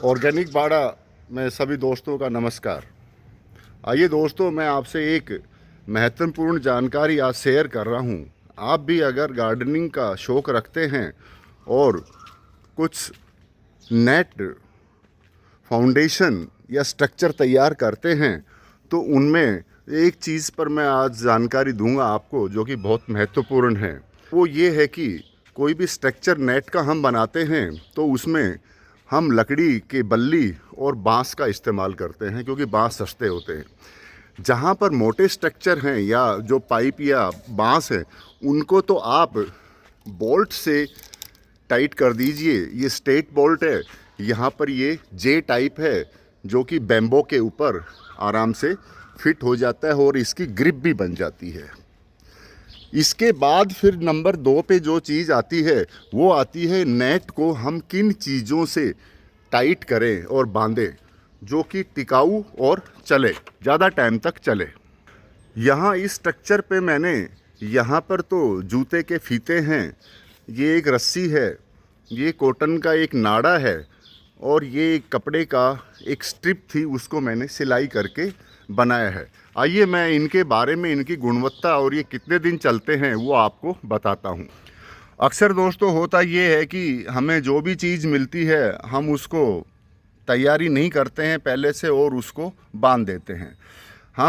Organic बाड़ा में सभी दोस्तों का नमस्कार। आइए दोस्तों, मैं आपसे एक महत्वपूर्ण जानकारी आज शेयर कर रहा हूँ। आप भी अगर गार्डनिंग का शौक़ रखते हैं और कुछ नेट फाउंडेशन या स्ट्रक्चर तैयार करते हैं तो उनमें एक चीज़ पर मैं आज जानकारी दूंगा आपको, जो कि बहुत महत्वपूर्ण है। वो ये है कि कोई भी स्ट्रक्चर नेट का हम बनाते हैं तो उसमें हम लकड़ी के बल्ली और बांस का इस्तेमाल करते हैं, क्योंकि बांस सस्ते होते हैं। जहाँ पर मोटे स्ट्रक्चर हैं या जो पाइप या बांस है, उनको तो आप बोल्ट से टाइट कर दीजिए। ये स्टेट बोल्ट है, यहाँ पर ये जे टाइप है जो कि बैम्बो के ऊपर आराम से फिट हो जाता है और इसकी ग्रिप भी बन जाती है। इसके बाद फिर नंबर 2 पे जो चीज़ आती है वो आती है नेट को हम किन चीज़ों से टाइट करें और बांधें जो कि टिकाऊ और चले, ज़्यादा टाइम तक चले। यहाँ इस स्ट्रक्चर पे मैंने यहाँ पर तो जूते के फीते हैं, ये एक रस्सी है, ये कॉटन का एक नाड़ा है और ये कपड़े का एक स्ट्रिप थी, उसको मैंने सिलाई करके बनाया है। आइए मैं इनके बारे में, इनकी गुणवत्ता और ये कितने दिन चलते हैं वो आपको बताता हूँ। अक्सर दोस्तों होता ये है कि हमें जो भी चीज़ मिलती है हम उसको तैयारी नहीं करते हैं पहले से और उसको बांध देते हैं।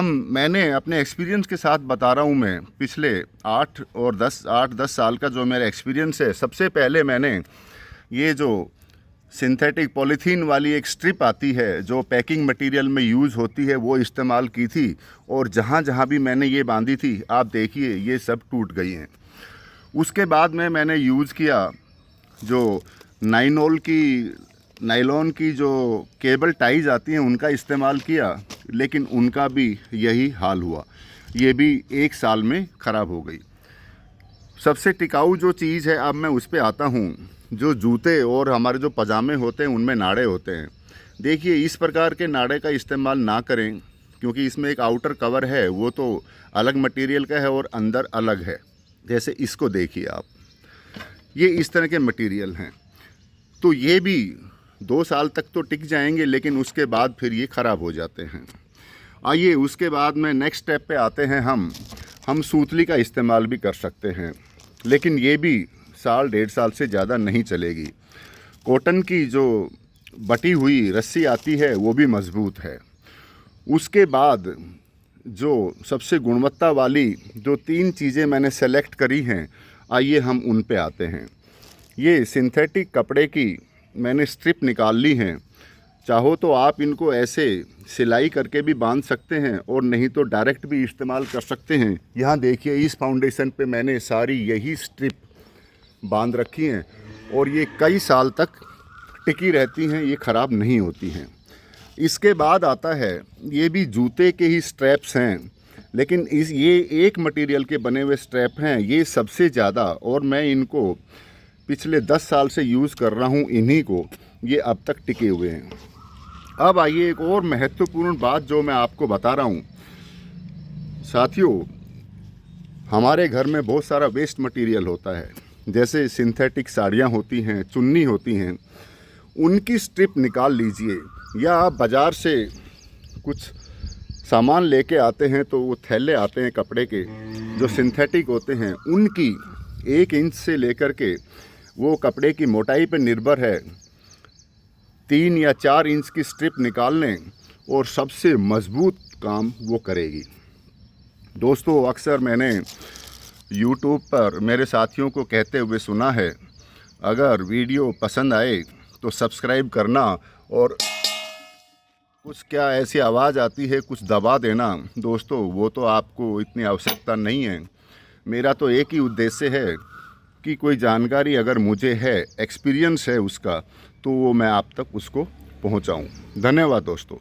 मैंने अपने एक्सपीरियंस के साथ बता रहा हूँ। मैं पिछले 8-10 साल का जो मेरा एक्सपीरियंस है, सबसे पहले मैंने ये जो सिंथेटिक पॉलीथीन वाली एक स्ट्रिप आती है जो पैकिंग मटेरियल में यूज़ होती है, वो इस्तेमाल की थी। और जहाँ जहाँ भी मैंने ये बांधी थी, आप देखिए ये सब टूट गई हैं। उसके बाद में मैंने यूज़ किया जो नायलॉन की जो केबल टाइज आती हैं, उनका इस्तेमाल किया, लेकिन उनका भी यही हाल हुआ। ये भी 1 साल में ख़राब हो गई। सबसे टिकाऊ जो चीज़ है, अब मैं उस पर आता हूँ। जो जूते और हमारे जो पजामे होते हैं उनमें नाड़े होते हैं। देखिए, इस प्रकार के नाड़े का इस्तेमाल ना करें, क्योंकि इसमें एक आउटर कवर है, वो तो अलग मटेरियल का है और अंदर अलग है। जैसे इसको देखिए आप, ये इस तरह के मटेरियल हैं, तो ये भी 2 साल तक तो टिक जाएंगे, लेकिन उसके बाद फिर ये ख़राब हो जाते हैं। आइए उसके बाद में नेक्स्ट स्टेप पे आते हैं। हम सूतली का इस्तेमाल भी कर सकते हैं, लेकिन ये भी 1-1.5 साल से ज़्यादा नहीं चलेगी। कॉटन की जो बटी हुई रस्सी आती है वो भी मज़बूत है। उसके बाद जो सबसे गुणवत्ता वाली जो 3 चीज़ें मैंने सेलेक्ट करी हैं, आइए हम उन पे आते हैं। ये सिंथेटिक कपड़े की मैंने स्ट्रिप निकाल ली हैं। चाहो तो आप इनको ऐसे सिलाई करके भी बांध सकते हैं और नहीं तो डायरेक्ट भी इस्तेमाल कर सकते हैं। यहाँ देखिए, इस फाउंडेशन पे मैंने सारी यही स्ट्रिप बांध रखी हैं और ये कई साल तक टिकी रहती हैं, ये ख़राब नहीं होती हैं। इसके बाद आता है, ये भी जूते के ही स्ट्रैप्स हैं, लेकिन ये एक मटेरियल के बने हुए स्ट्रैप हैं। ये सबसे ज़्यादा, और मैं इनको पिछले 10 साल से यूज़ कर रहा हूँ इन्हीं को, ये अब तक टिके हुए हैं। अब आइए एक और महत्वपूर्ण बात जो मैं आपको बता रहा हूँ। साथियों, हमारे घर में बहुत सारा वेस्ट मटेरियल होता है, जैसे सिंथेटिक साड़ियाँ होती हैं, चुन्नी होती हैं, उनकी स्ट्रिप निकाल लीजिए। या आप बाज़ार से कुछ सामान लेके आते हैं तो वो थैले आते हैं कपड़े के जो सिंथेटिक होते हैं, उनकी 1 इंच से लेकर के, वो कपड़े की मोटाई पर निर्भर है, 3 या 4 इंच की स्ट्रिप निकाल लें और सबसे मज़बूत काम वो करेगी। दोस्तों, अक्सर मैंने YouTube पर मेरे साथियों को कहते हुए सुना है, अगर वीडियो पसंद आए तो सब्सक्राइब करना, और कुछ क्या ऐसी आवाज़ आती है कुछ दबा देना। दोस्तों, वो तो आपको इतनी आवश्यकता नहीं है। मेरा तो एक ही उद्देश्य है कि कोई जानकारी अगर मुझे है, एक्सपीरियंस है उसका, तो वो मैं आप तक उसको पहुंचाऊं। धन्यवाद दोस्तों।